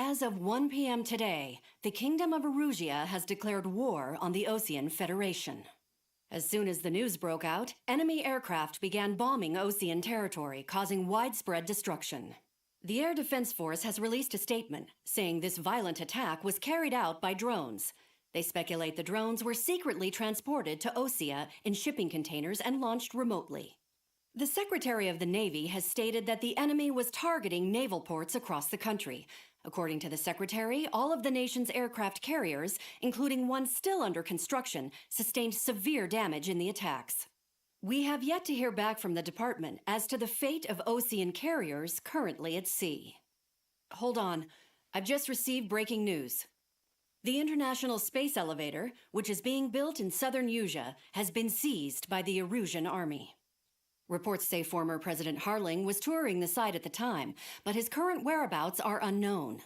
As of 1 p.m. today, the Kingdom of Erusia has declared war on the Osean Federation. As soon as the news broke out, enemy aircraft began bombing Osean territory, causing widespread destruction. The Air Defense Force has released a statement saying this violent attack was carried out by drones. They speculate the drones were secretly transported to Osea in shipping containers and launched remotely. The Secretary of the Navy has stated that the enemy was targeting naval ports across the country. According to the Secretary, all of the nation's aircraft carriers, including one still under construction, sustained severe damage in the attacks. We have yet to hear back from the department as to the fate of Osean carriers currently at sea. Hold on, I've just received breaking news. The International Space Elevator, which is being built in southern Usea, has been seized by the Erusian army. Reports say former President Harling was touring the site at the time, but his current whereabouts are unknown.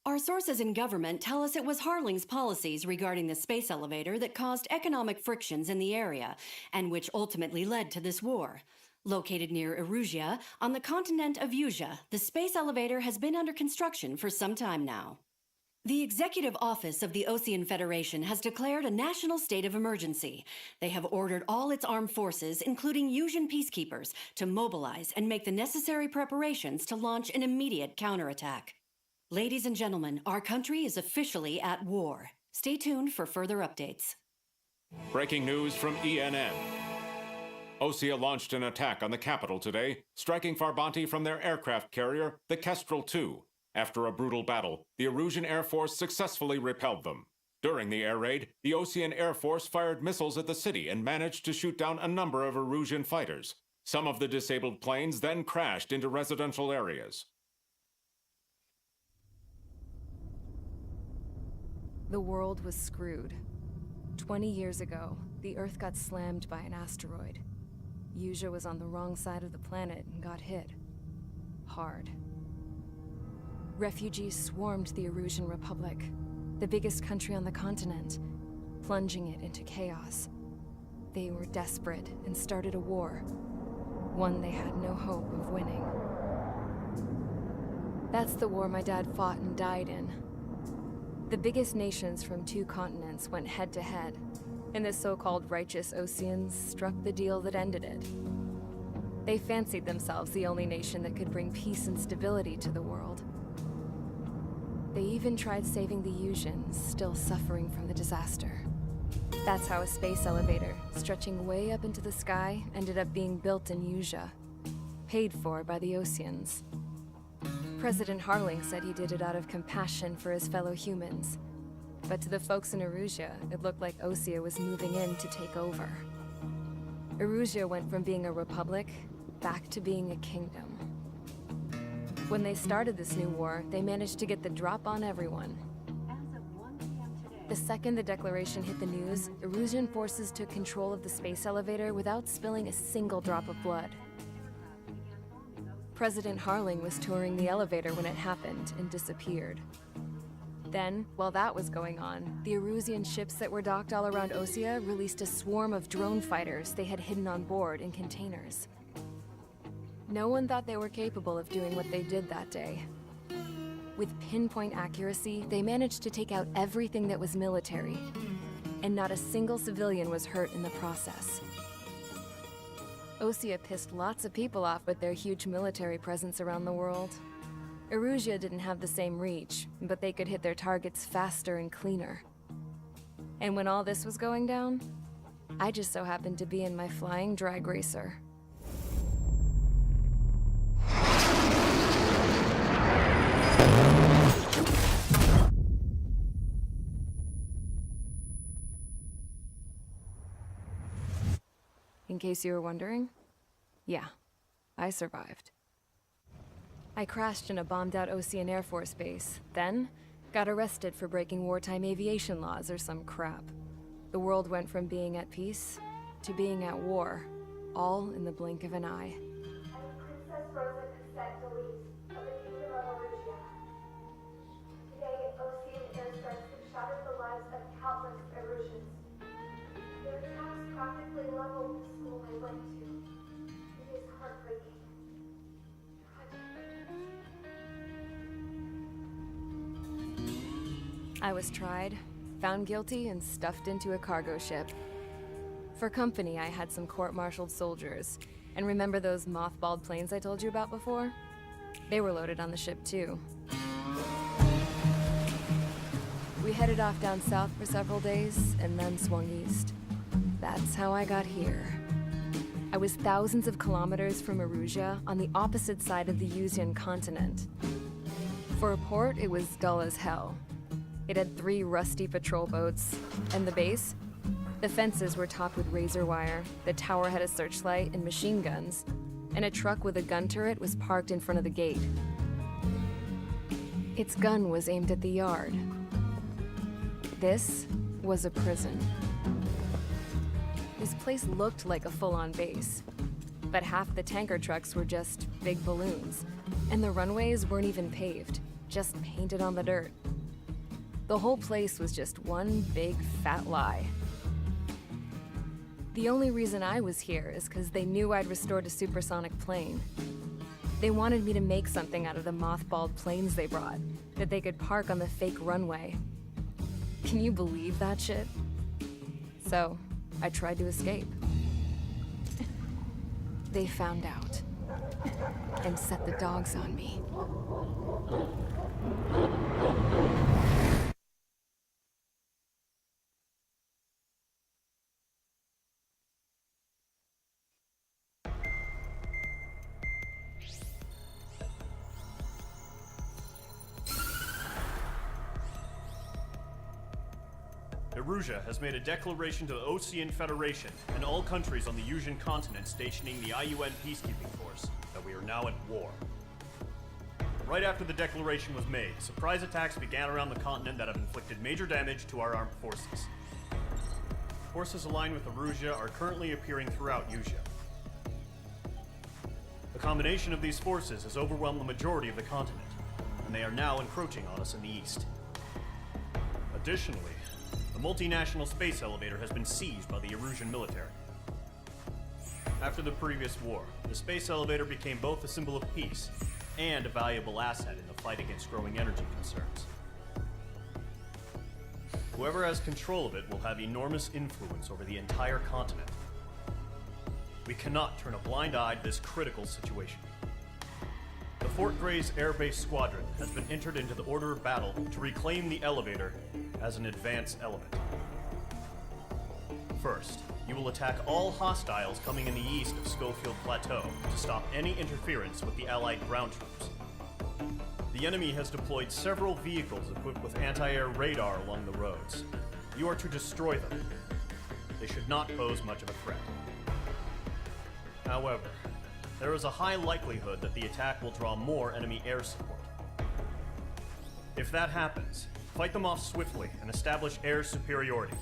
Our sources in government tell us it was Harling's policies regarding the space elevator that caused economic frictions in the area, and which ultimately led to this war. Located near Erusia, on the continent of Usea, the space elevator has been under construction for some time now. The Executive Office of the Osean Federation has declared a national state of emergency. They have ordered all its armed forces, including Usian peacekeepers, to mobilize and make the necessary preparations to launch an immediate counterattack. Ladies and gentlemen, our country is officially at war. Stay tuned for further updates. Breaking news from ENN. Osea launched an attack on the capital today, striking Farbanti from their aircraft carrier, the Kestrel II. After a brutal battle, the Erusian Air Force successfully repelled them. During the air raid, the Osean Air Force fired missiles at the city and managed to shoot down a number of Erusian fighters. Some of the disabled planes then crashed into residential areas. The world was screwed. 20 years ago, the Earth got slammed by an asteroid. Usea was on the wrong side of the planet and got hit. Hard. Refugees swarmed the Erusian Republic, the biggest country on the continent, plunging it into chaos. They were desperate and started a war, one they had no hope of winning. That's the war my dad fought and died in. The biggest nations from 2 continents went head-to-head, and the so-called righteous Oseans struck the deal that ended it. They fancied themselves the only nation that could bring peace and stability to the world. They even tried saving the Usians, still suffering from the disaster. That's how a space elevator, stretching way up into the sky, ended up being built in Usea, paid for by the Oseans. President Harling said he did it out of compassion for his fellow humans. But to the folks in Erusia, it looked like Osea was moving in to take over. Erusia went from being a republic back to being a kingdom. When they started this new war, they managed to get the drop on everyone. The second the declaration hit the news, Erusian forces took control of the space elevator without spilling a single drop of blood. President Harling was touring the elevator when it happened and disappeared. Then, while that was going on, the Erusian ships that were docked all around Osea released a swarm of drone fighters they had hidden on board in containers. No one thought they were capable of doing what they did that day. With pinpoint accuracy, they managed to take out everything that was military, and not a single civilian was hurt in the process. Osea pissed lots of people off with their huge military presence around the world. Erusia didn't have the same reach, but they could hit their targets faster and cleaner. And when all this was going down, I just so happened to be in my flying drag racer. In case you were wondering, yeah, I survived. I crashed in a bombed-out Osean Air Force base, then got arrested for breaking wartime aviation laws or some crap. The world went from being at peace to being at war, all in the blink of an eye. Princess Rosa Cassette Delise of the Kingdom of Erusia. Today, Osean airstrikes have shattered the lives of countless Erusians. Their attacks practically leveled the school I went to. It is heartbreaking. Tragic. I was tried, found guilty, and stuffed into a cargo ship. For company, I had some court-martialed soldiers. And remember those mothballed planes I told you about before? They were loaded on the ship too. We headed off down south for several days, and then swung east. That's how I got here. I was thousands of kilometers from Erusia, on the opposite side of the Yuzian continent. For a port, it was dull as hell. It had 3 rusty patrol boats, and the base? The fences were topped with razor wire, the tower had a searchlight and machine guns, and a truck with a gun turret was parked in front of the gate. Its gun was aimed at the yard. This was a prison. This place looked like a full-on base, but half the tanker trucks were just big balloons, and the runways weren't even paved, just painted on the dirt. The whole place was just one big fat lie. The only reason I was here is because they knew I'd restored a supersonic plane. They wanted me to make something out of the mothballed planes they brought, that they could park on the fake runway. Can you believe that shit? So, I tried to escape. They found out, and set the dogs on me. Erusia has made a declaration to the Osean Federation and all countries on the Yuzian continent stationing the IUN peacekeeping force that we are now at war. Right after the declaration was made, surprise attacks began around the continent that have inflicted major damage to our armed forces. Forces aligned with Erusia are currently appearing throughout Yusia. The combination of these forces has overwhelmed the majority of the continent, and they are now encroaching on us in the east. Additionally, the multinational space elevator has been seized by the Erusian military. After the previous war, the space elevator became both a symbol of peace and a valuable asset in the fight against growing energy concerns. Whoever has control of it will have enormous influence over the entire continent. We cannot turn a blind eye to this critical situation. The Fort Gray's Air Base Squadron has been entered into the order of battle to reclaim the elevator as an advance element. First, you will attack all hostiles coming in the east of Schofield Plateau to stop any interference with the Allied ground troops. The enemy has deployed several vehicles equipped with anti-air radar along the roads. You are to destroy them. They should not pose much of a threat. However, there is a high likelihood that the attack will draw more enemy air support. If that happens, fight them off swiftly and establish air superiority.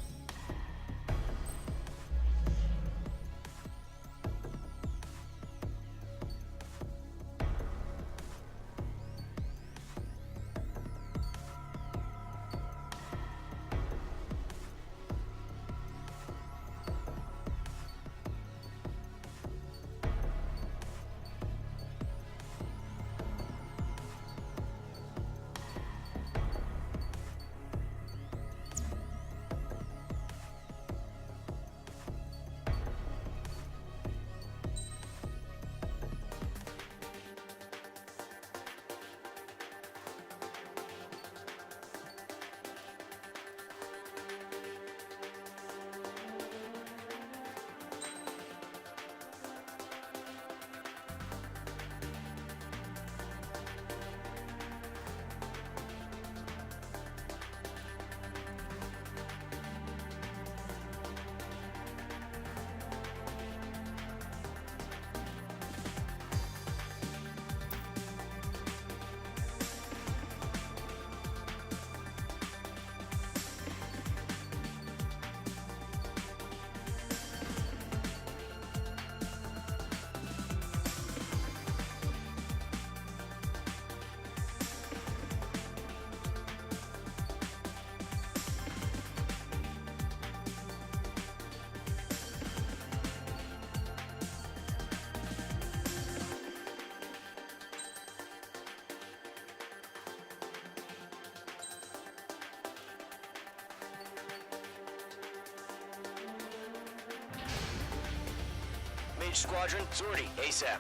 Engage squadron. Sortie, ASAP.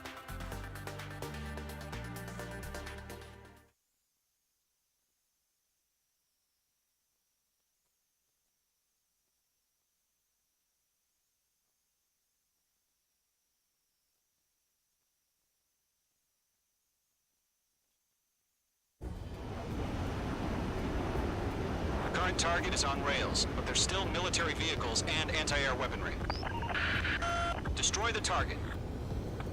The current target is on rails, but there's still military vehicles and anti-air weaponry. Destroy the target.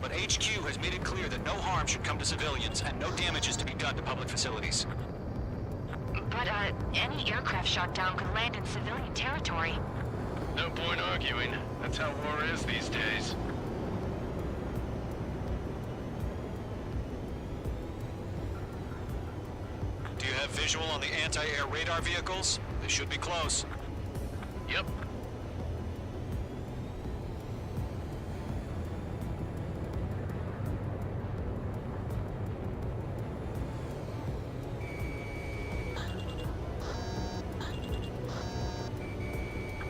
But HQ has made it clear that no harm should come to civilians and no damage is to be done to public facilities. But, any aircraft shot down could land in civilian territory. No point arguing. That's how war is these days. Do you have visual on the anti-air radar vehicles? They should be close. Yep.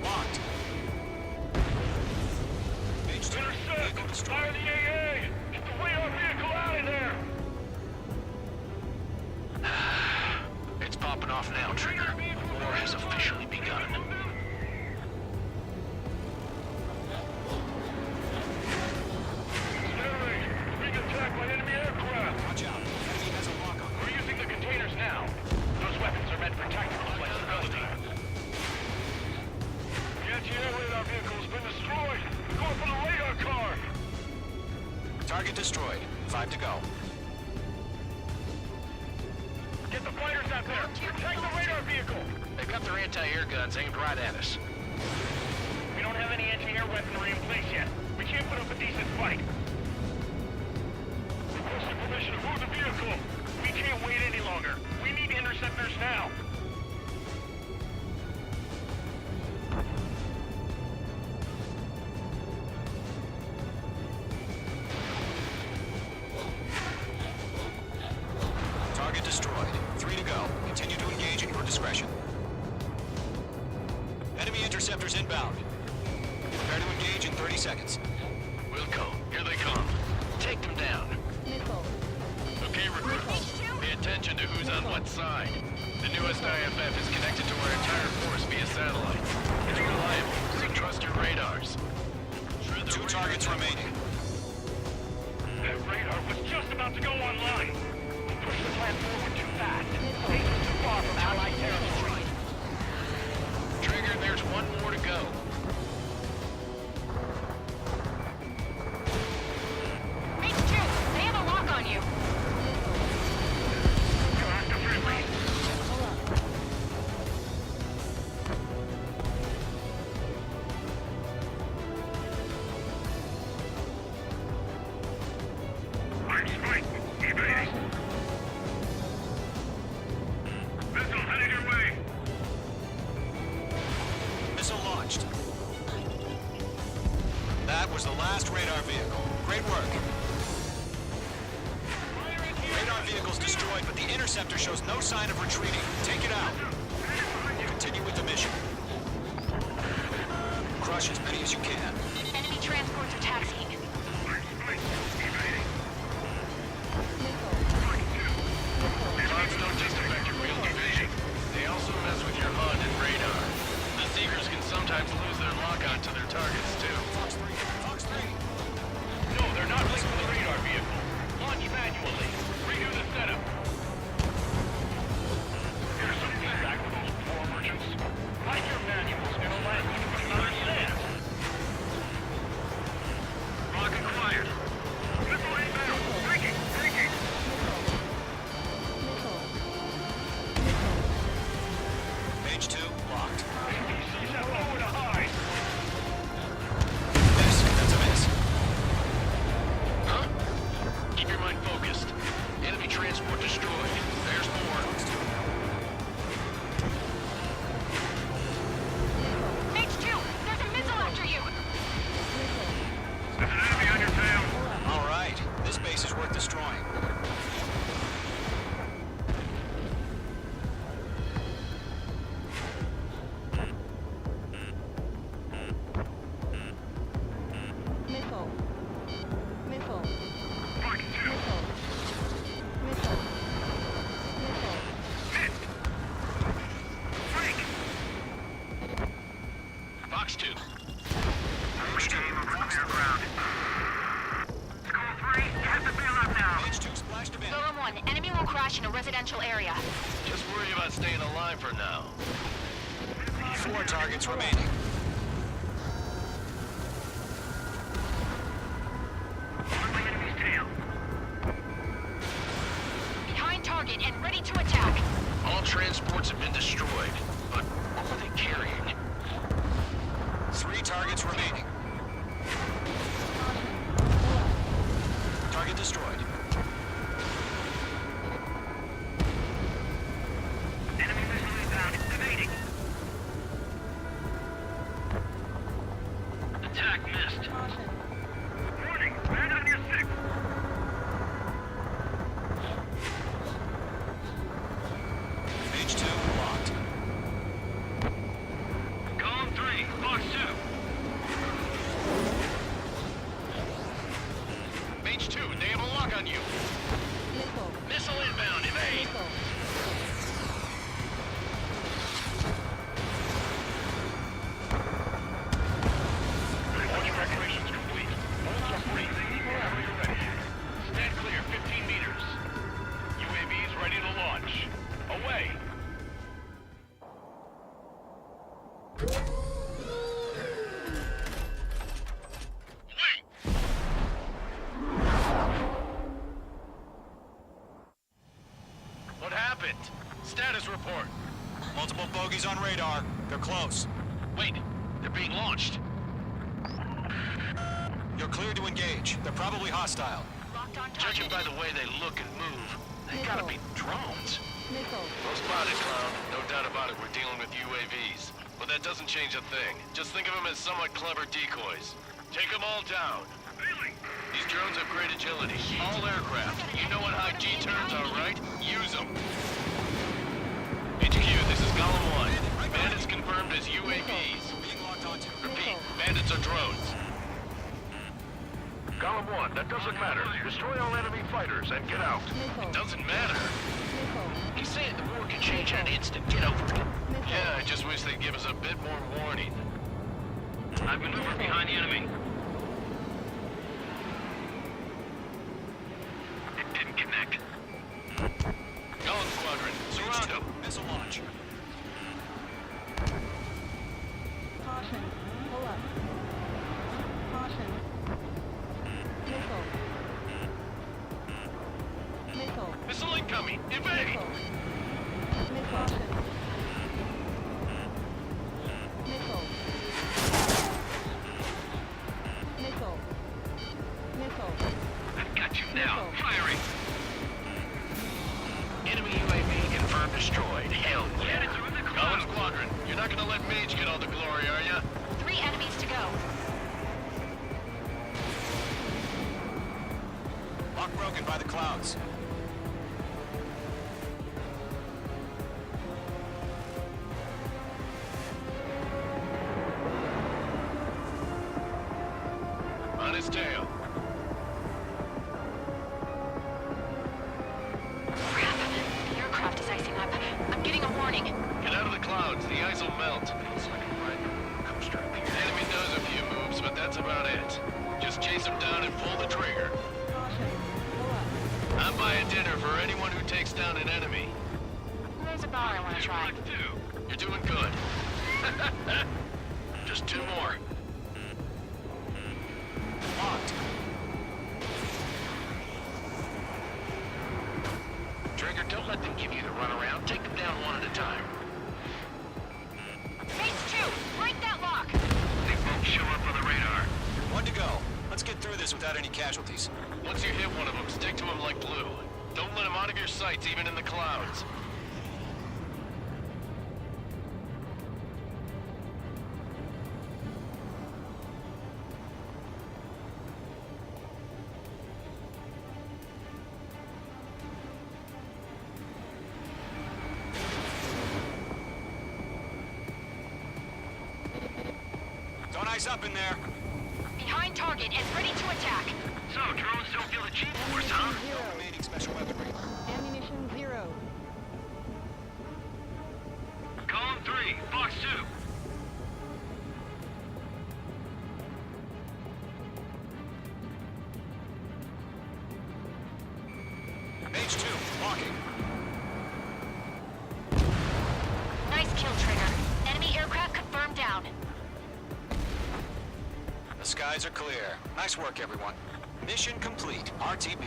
Locked. H2, vehicle destroyed. Fire the AA! Get the radar vehicle out of there! It's popping off now, Trigger. War has officially begun. Being attacked by enemy aircraft! Watch out. Enemy has a lock on. We're using the containers now. Those weapons are meant for tactical flexibility. The anti-air radar vehicle's been destroyed! Go for the radar car! Target destroyed. 5 to go. Get the fighters out there! Protect the radar vehicle! They've got their anti-air guns aimed right at us. We don't have any anti-air weaponry in place yet. We can't put up a decent fight. Requesting permission to move the vehicle! We can't wait any longer. We need interceptors now! Target destroyed. 3 to go. Continue to engage at your discretion. Enemy interceptors inbound. Prepare to engage in 30 seconds. We'll go. Here they come. Take them down. Okay, recruits. Pay attention to who's on what side. The newest IFF is connected to our entire force via satellite. It's reliable, so trust your radars. 2 targets remaining. That radar was just about to go online. We pushed the plan forward too fast. These are too far from Allied territory. Trigger, there's one more to go. H2, they have a lock on you. You're active friendly. Mark strike. Evading. Missile headed your way. Missile launched. That was the last radar vehicle. Great work. Radar vehicle's destroyed, but the interceptor shows no sign of retreating. Take it out. Continue with the mission. Crush as many as you can. Enemy transports are taxiing. Bombs don't just affect your field of vision. They also mess with your HUD and radar. The Seekers can sometimes lose their lock-on to their targets, too. Fox 3. Fox 3. No, they're not linked to the radar vehicle. Launch manually. Redo the setup. Here's some feedback for those poor merchants. Like your manuals, it'll let you understand. residential area. Just worry about staying alive for now. 4 targets remaining. Behind target and ready to attack. All transports have been destroyed, but what are they carrying? 3 targets remaining. Target destroyed. Enemy missile inbound. Evading. Attack missed. Warning. Land on your 6. H2 locked. Column 3, Fox 2. H2, they have a lock on you. Missile inbound, evade. Launch preparations complete. All free. Whenever you're ready. Stand clear, 15 meters. UAVs ready to launch. Away. Wait! What happened? Status report. Multiple bogeys on radar. They're close. Wait, they're being launched. You're cleared to engage. They're probably hostile. Locked on Judging target. by the way they look and move, they gotta be drones. Well spotted, Clown. No doubt about it, we're dealing with UAVs. But that doesn't change a thing. Just think of them as somewhat clever decoys. Take them all down. These drones have great agility. All aircraft. You know what high G turns are, right? Use them. HQ, this is Column 1. Bandits confirmed as UAVs. Being locked onto. Repeat, bandits are drones. Column 1, that doesn't matter. Destroy all enemy fighters and get out. It doesn't matter. He's saying the war can change in an instant. Get over it. Yeah, I just wish they'd give us a bit more warning. I've maneuvered behind the enemy. It didn't connect. Golem Squadron, surround him. Missile launch. Caution. Pull up. Caution. Missile. Missile. Missile incoming. Evade. Missile. Caution. Missile. Missile. Missile. I've got you now. Missile. Firing. Enemy UAV confirmed destroyed. Hell yeah. Golem Squadron, you're not gonna let Mage get all the glory, are ya? 3 enemies to go. Lock broken by the clouds. On his tail. Crap. The aircraft is icing up. I'm getting a warning. Get out of the clouds, the ice will melt. The enemy does a few moves, but that's about it. Just chase him down and pull the trigger. Caution. Pull up. I'm buying dinner for anyone who takes down an enemy. There's a bar I want to try. You're doing good. Just 2 more. Locked. Trigger, don't let them give you the runaround. Take them down one at a time. Phase 2! Break that lock! They won't show up on the radar. 1 to go. Let's get through this without any casualties. Once you hit one of them, stick to him like glue. Don't let him out of your sights, even in the clouds. Don't ice up in there. Behind target and ready to attack. So, drones don't feel the G-force, huh? Zero. Remaining special weaponry. Ammunition 0. Column 3, Fox 2. H2, locking. The skies are clear. Nice work, everyone. Mission complete. RTB.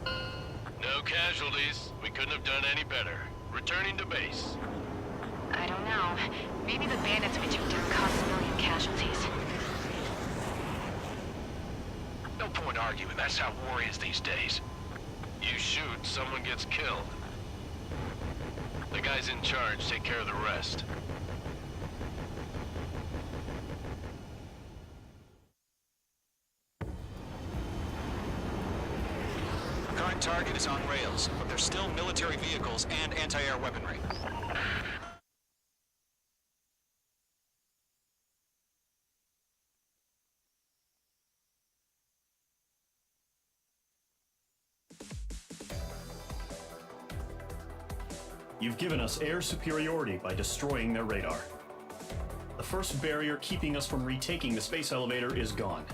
No casualties. We couldn't have done any better. Returning to base. I don't know. Maybe the bandits we took down caused a million casualties. No point arguing. That's how war is these days. You shoot, someone gets killed. The guys in charge take care of the rest. Current target is on rails, but there's still military vehicles and anti-air weaponry. You've given us air superiority by destroying their radar. The first barrier keeping us from retaking the space elevator is gone.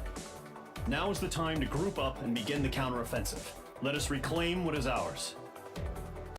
Now is the time to group up and begin the counteroffensive. Let us reclaim what is ours.